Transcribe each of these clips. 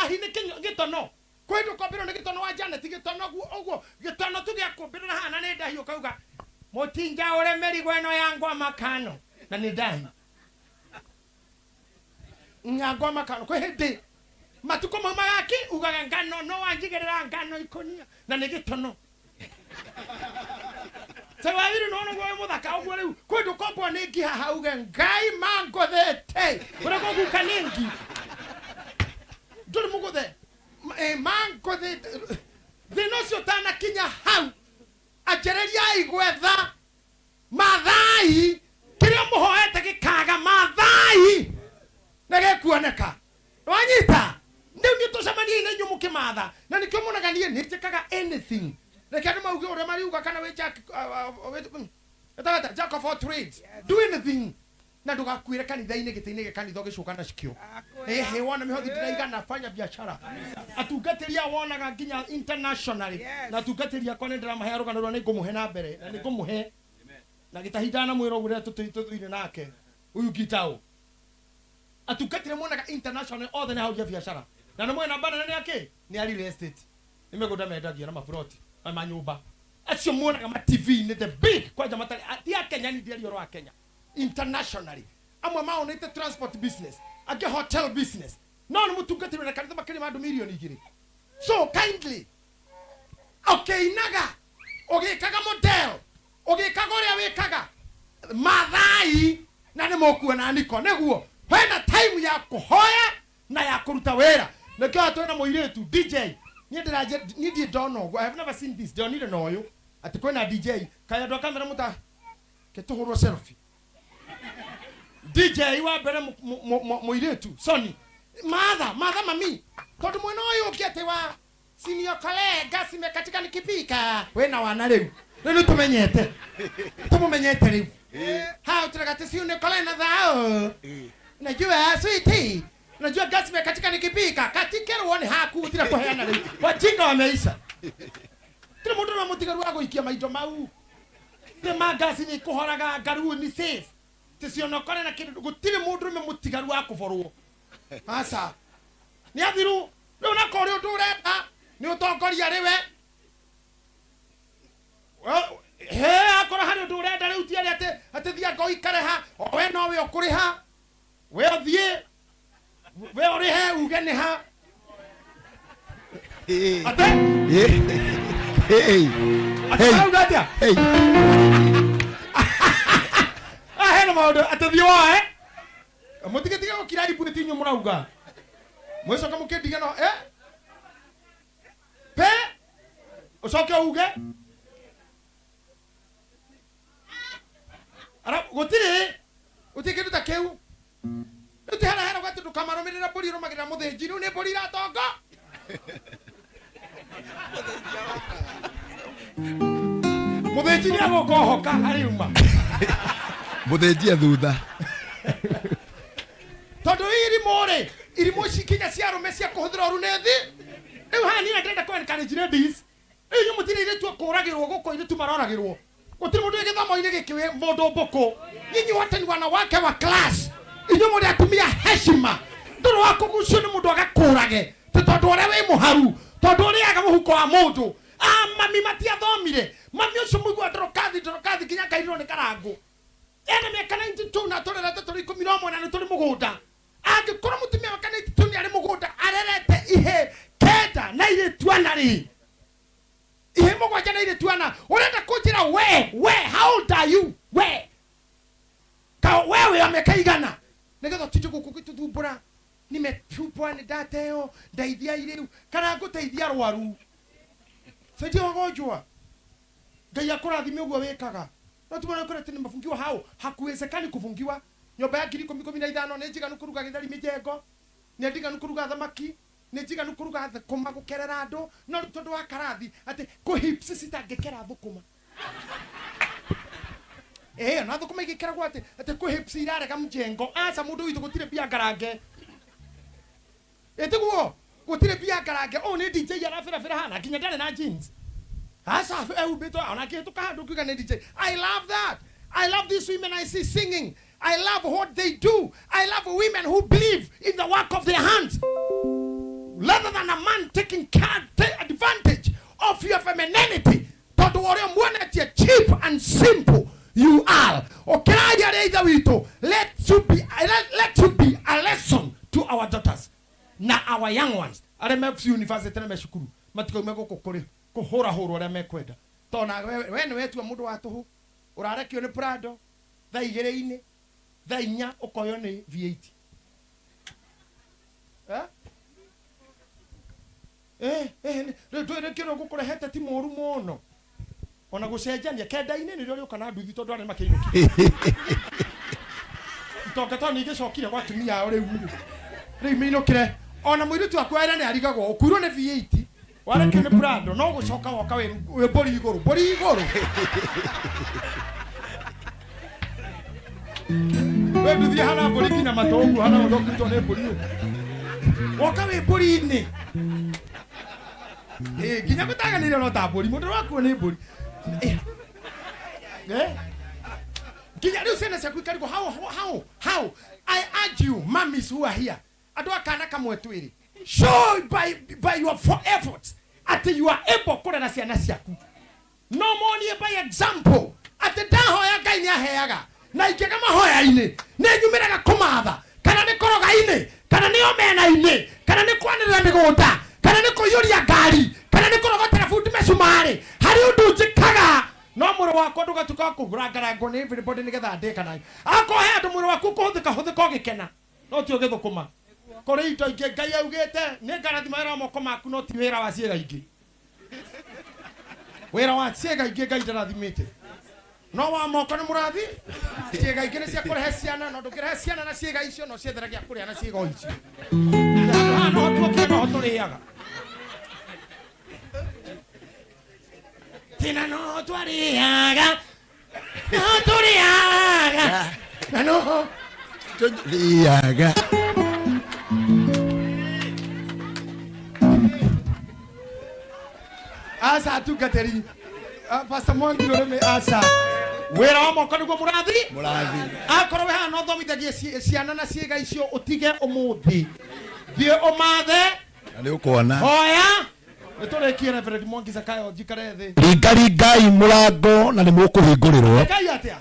hine gitono kwedu kopiro ne gitono wa Janet gitono ogo gitono tugia kopiro na hana ne dahi okauga motinja ore meri gweno yangu amakano na ne dahi ngagwa makano kwe hede matuko mama yake ugaga ngano no wanjigerera ngano ikonia na ne gitono Tawabiri no go muthaka ogwo riu kwedu kopwa ne ngi haha uge ngai mango thete urego gukanengi nduri muguthe mango thete thinocio tana kinya hau ajereria igwetha mathai kiria muhoete gikaga mathai nege kuoneka wanyita ndio ni tucemanie na nyumu kimatha na nikio munaganie nitikaga anything Lekani mauge ore mariuga kana we jack jack of all trades. Do anything. Na ndugakwire kanitha-ini gite-ini kanitha gicuka na cikio. He wona mihothi ndiraigana nafanya biashara. Atungatiria wonaga nginya internationally. Na atungatiria kone ndiramahe ruganirwo ni ngumuhe na mbere. Na ni ngumuhe. Na gitahindana mwiro gure tuthuire nake. Uyu gitao. Atungatire monaga international othe ni hauja biashara. Na no mwena bana ni yake ni real estate. Nimegoda mendagia na maproti. Manyumba acio muonaga ma TV ni the big kwa jamatari atia Kenya ni ndio ro Kenya internationally amwe maonete transport business age hotel business no ni mutungatire na kanitha makiri mandu milioni 2 so kindly okay naga ogikaga model ogikaga ria wikaga mathai na ni mokuona niko neguo hena time ya kuhoya na ya kuruta wera nekio atwena muiretu DJ Nidi don't know. I have never seen this. They don't need to know you. At the corner DJ, kaya do camera muta ketuhuro selfie. DJ you are better moiretu. Sonnie. Mother, mami. Todo mwana oyo ukiatewa senior colleague sime katika nikipika. Wena wana leo. Leo tumenyete. Tumumenyete leo. How tunakati senior colleague na dhao. Najua sweetie. Unajua gasi katika nikipika katika uone hakutira kuheana leo wajinga wameisha tire mundu na mutigaru wago ikia maido mau te magasi ni kuhoraga garu ni safe tisiono kone na kindu gutire mundu me mutigaru akuforwo asa ni athiru leo na kore uturenda ni utongoria riwe he akora hari uturenda leo tiari ate thia ngo ikare ha we no we okuriha we othie we ore he ugene ha ate hey ate hey ahena maudo ate thio mutigetiga gukira ibu tinyo murauga mweso kama kendiga no pe usoke uge ara gutire utigete takeu Uti hana gwatu dukamaro mirira buri rumagira muthiji nu ni buri ratongo muthiji ni agoko hoka hari uma muthiji Thutha todo iri mo shikinya cia rume cia kuhuthira runethi riu hani na ndenda kwa encourage ladies iyo mutire ile tu kuragirwo goko ile tu maroragirwo gutire mundu igithamo ine gikiwe mondo mboko nyinyi wote ni wanawake wa class Inyo muri atumia heshima ndoro wako mucio ni mundu agakurage tondu ore we muharu tondu ore aga muhuko wa mundu mami matia thomire mami ucio muigwa ndorokathi kinya kairwo ni karangu ene miaka 92 na torera turi 11 na turi mugunda angikora mutumia wa 92 ni ari mugunda arerete ihe kenda na ile twanari ihe mugwanja na ile twana urenda kujira we how old are you we ka wewe amekaigana Ngezo tijuko kukitumbura nimetupwa ni dateo ndaithia iriu kana nguteithia rwaru seje wagojwa ngai akurathime uguo wikaga no tumana kurete ni mafungiwa hao hakuwezekani kufungiwa nyomba ya 10,15 ni njiganu kuruga githari mijengo ni ndiganu kuruga thamaki ni njiganu kuruga thukuma gukerera andu no tondu wa karathi ati kuhipsi sitangekera thukuma na thukuma igikera gwate ate kuhipsi irarega mjengo asa mundu witu gutire bia ngarange etiguo gutire bia ngarange ni DJ yarafira hana kinya ndare na jeans asa ubito ona kitu kahandu kiga ni DJ I love that I love these women I see singing I love what they do I love women who believe in the work of their hands let rather than a man taking advantage of your femininity. Don't worry, cheap and simple you are. Okay, let you be a lesson to our daughters. Now our young ones. I remember university na meshukuru. Matiko meko kokore ko hora re mekwenda. Tona we wetu mudu watu urare kio ne Prado. Tha igere ine. Tha inya ukoyo ne V8. Re kio gukore heta ti moru mono. Ona gucenjania kenda-ine ni rio kana nduthi tondu ari makiinuki. Toka ni gicokire gwa tumia uri uru. Ri minukire ona muiritu akwera ni arigagwo ukurwo ni V8 wale kene Prado no gucoka woka we bori iguru we nduthi hana bori kina matongu hana ndokito ne bori woka we bori ni ginya gutaga ni no ta bori mundu waku ni bori ginya riu sene cia kwikarigo how I urge you mummies who are here adwa kana kamwe twiri show by your efforts at you are able kurera ciana ciaku no more by example at the dahoya Ngai ni aheaga na ingega mahoya-ini ni nyumiraga kumatha kana ni koroga-ini kana ni omena-ini kana ni kwanirira migunda kana ni kuyuria ngari kana ni kurogotera fundi mecumari hari undu njikaga no mwiri wakwa ndugatuka kugura ngarango ni everybody nigetha ndikana akohe andu mwiri waku kuhuthika ugikena no ti ugithukuma kore ito inge Ngai augite ni ngarathima wira moko maku no ti wira wa ciega ingi wira wa ciega ingi Ngai ndarathimite no wa moko ni murathi ciega ingi ni cia kurehe ciana no ndukirehe ciana na ciega icio no cietheragia kuria na ciega icio no tukiega turiaga tina no twariaga no turiaga asa tugateri Pastor Mwangi rome asa wera wa moko niguo murathi akorwo we hana uthomithagia ciana na ciega icio utige umuthi thie umathe na ni ukona hoya niturekie Reverend Mwangi Zakayo jikare thi ringai murango na ni mukuhingurirwo ngai atia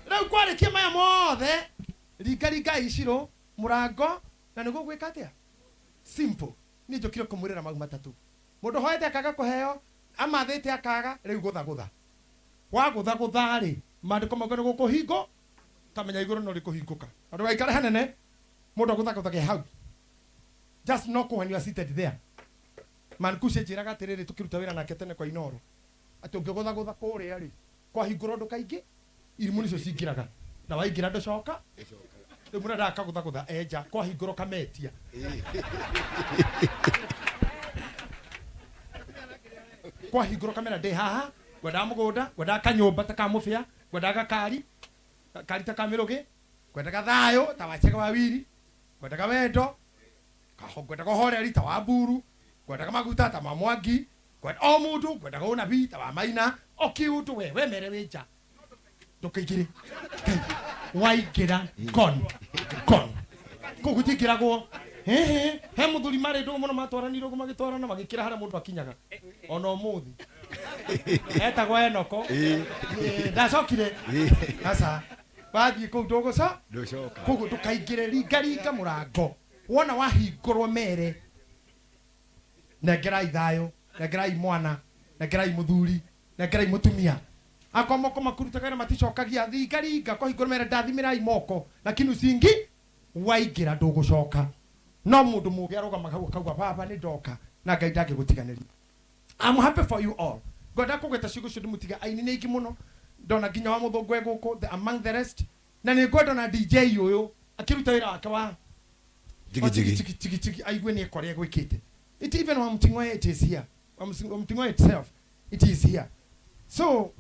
rau kwarikia maya mothe ringai iciro murango na niguo gwika atia simple ni njukire kumwirira mau matatu mundu hoete akaga kuheo amathite akaga riu gutha wa gutha ri mandiko magoro gukuhingo kamenya iguru no rikuhinguka andu gaikara hanene mundu gutha ke hau just knock when you are seated there man kushe jiraga tiriri tukiruta wira nake tene kwa inoro ati ungigutha kuria ri kwa hinguro ndukaingi irimu nicio cingiraga na waingira nducoka rimwe ndaka gutha enja kwa hinguro kametia kwa hinguro kamera de haha gwenda mugunda gwenda kanyumba ta kamufia gwenda gakari ta kamirugi gwenda gathayo ta wachega wawiri gwenda wendo gwenda horeri ta waburu gwenda maguta ta mamwangi gwenda o mundu gwenda una bi ta wa maina okiutu we mere winja ndukaigire waigira kon kugutigiragwo he muthuri mari ndu muno matwaranirwo magitwarana magikira haria mundu akinyaga ona umuthi etagwo Enoko ndacokire asa bathie kuu nduguca kugu tukaingire ringa murango wona wahingurwo mere nengerai thayo nengerai mwana nengerai muthuri nengerai mutumia akwa moko makurutaga na maticokagia ringa kwa hingurwo mere ndathimirai moko lakini ucingi waingira ndugucoka no mundu mugi arugama kauga baba ni ndoka na Ngai ndangigutiganiri. I'm happy for you all. Ngoda kugeta ciugo cio ndimutiga aini ni ingi muno ndona nginya wa muthungwe guku among the rest na ni ngoda na DJ uyu akiruta wira wake wa jigi aigwe ni ekore gwikite it even wa mtingwa it is here wa mtingwa itself it is here so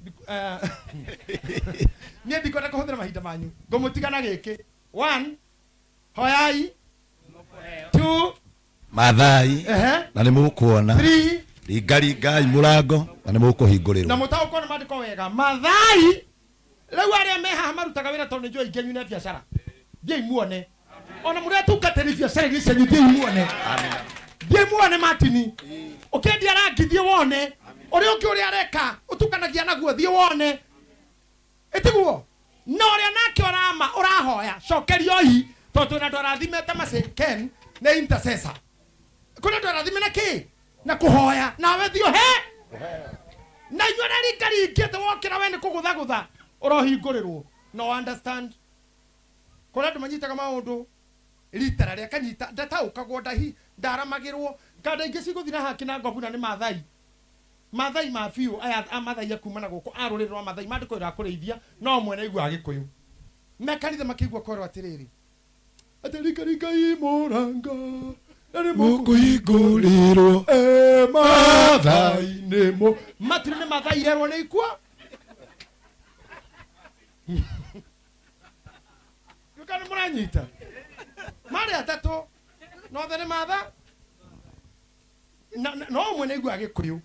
ni ndikoda kuhuthira mahinda manyu ngomutiga na giki 1 hoyai 2 mathai na ni mukuona 3 ringai murango na ni mukuhingurirwo na mutau kona mandiko wega mathai rau aria meha marutaga wira tondu njoi ngenyu na biashara thie imuone ona muria tungateri biashara ici nyu thie imuone amen Thie muone Martini. Ukendia rangi thie wone. Uri ungi uri areka utukanagia naguo thie wone. Etiguo. No uri nake orama urahoya. Cokerio hi. Tondu na ndwarathimete Ken na intercessor. Kuna ndwarathime na ki? Na kuhoya. Nawe thio he? Na yura rikari ngete wokira we ni kugutha urohingurirwo. No understand. Kuna ndumanyitaga maundu literally akanyita ndatauka ndahi ndaramagirwo kada ingi ciguthira haki na ngobu na ni mathai mafiu aya amathai akumana guku arurirwa mathai mandikwira kureithia no mwene igwa agikuyu mekanithe makigwa korwa atiriri atirika imuranga nari mukuhingurirwo mathai nimo matiri ni mathai rerwo ni ikwa yukani muranyita mari atatu no thene matha no mwene igwa agikuyu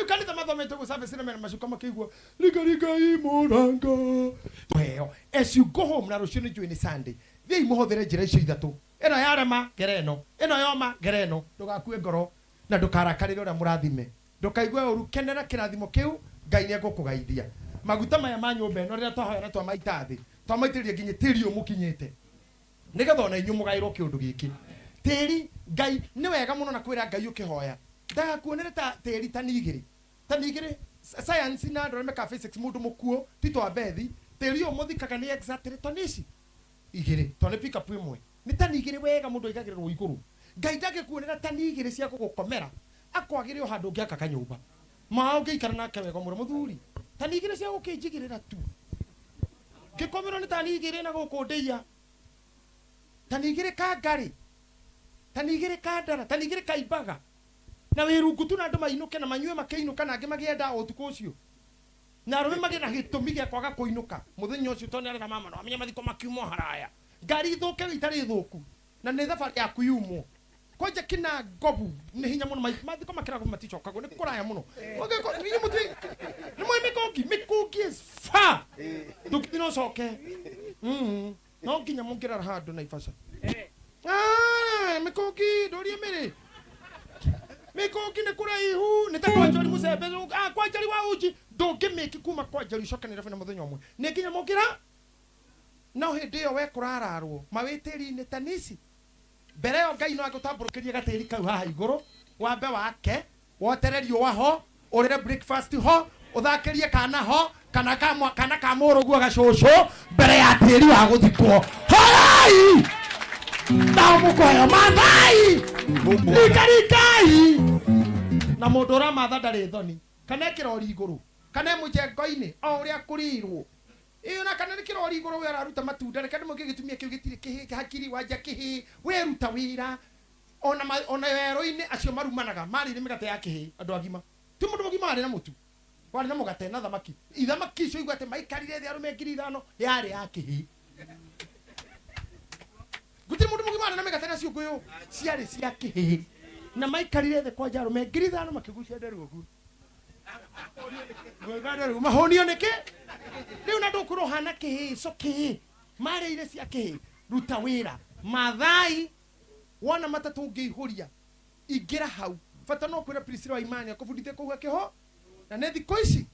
kanitha mathomete go service na macuka makigwa rika imuranga weo as you go home na rucio ni join Sunday thie imuhothere njira icio ithatu eno yarema gereno eno yoma gereno ndugakue ngoro na ndukarakarire uria murathime ndukaigue uru kenera kirathimo kiu Ngai ni agukugaithia maguta maya ma nyumba eno rira twahoya na twamaita thi twamaitirie nginye tiri umukinyite nigetha ona inyu mugairwo kiundu giki tiri Ngai ni wega muno na kwira Ngai ukihoya ndakuonere ta tiri tanigiri science na ndore meka physics mundu mukuo tito abethi tiri umuthikaga ni exactly tonisi igiri tone pick up imwe ni tanigiri wega mundu igagirirwo iguru Ngai ndagikuonera tanigiri cia gugukomera akwagirio handu ngiaka kanyumba mao ngiikara nake wega mure muthuri tanigiri cia gukinjigirira tu gikomero ni tanigiri na gukundeia tanigiri ka ngari tanigiri ka ndara tanigiri ka ibaga na wirungu tu na andu mainuke na manyue makeinuka na angi magienda utuku ucio na arume magena gitumi gia kwaga kuinuka muthenya ucio tone ari na mama no amenya mathiko makiumo haraya ngari ithuke itari thuku na ni thabari ya kuyumo kwanja kina ngobu ni hinya muno mathiko makirago maticokago ni kuraya muno oge ko ni mutu ni mwe mikungi is fa dukino coke no nginya mungira handu na ifasha mikungi dorie mere mikungi ni kuraihu ni takwajali musebe kwajali wa uji ndungimiki kuma kwajali cokanira fena muthenya umwe ni nginya mungira no hindi yo we kurararwo mawitiri ni tanisi mbere yo Ngai no agutamburukirie gatiri kau haha iguru wambe wake wotererio waho urire breakfast ho uthakirie kana ho kana ka murugu agacucu mbere ya tiri wa guthikwo hai na mukoyo mathai ikarikai na mundu ra matha ndari thoni kana kirori iguru kana mujengo-ini o uria kurirwo iyo na kana kirori iguru we araruta matunda reke ndimwe gitumia kiu gitiri hakiri wanja kihi we ruta wira ona wero-ini acio marumanaga mari ni migate ya kihi andu agima ti mundu mugima ari na mutu wari na mugate na thamaki ithamaki icio igwate maikarire thi arume 5,000 yari ya kihi guti mundu mugima ari na migate na ciuguyo ciari cia kihi na maikarire thi kwa arume 5,000 makigucia nderu ogu Gogada mahonio neke riu na ndukuru hana kihi so kihi mari ile cia kihi ruta wira mathai wona matatu ngihuria igira hau fata no kwira Priscilla wa imani akufundithia kuhuga kiho na ne thiko ici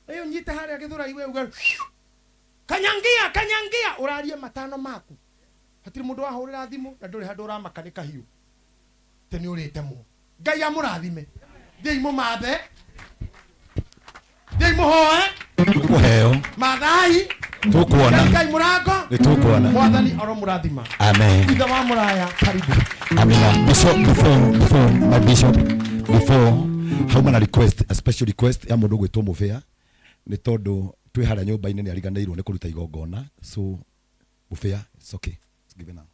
eyo nyita haria githura iwe uga kanyangia urarie matano maku hatiri mundu wahurira thimu na nduri handu uramakanika hiu teni urite mu Ngai amurathime thei mu mathe thei muhoe tukuheo mathai tukuona Ngai murango ni tukuona mwathani oro murathima amen itha wa muraya karibu amina before my bishop before how many request a special request ya mundu gwitwo Mubea ni tondu twi haria nyumba-ini ni ariganirwo ni kuruta igongona so Mubea it's okay it's given now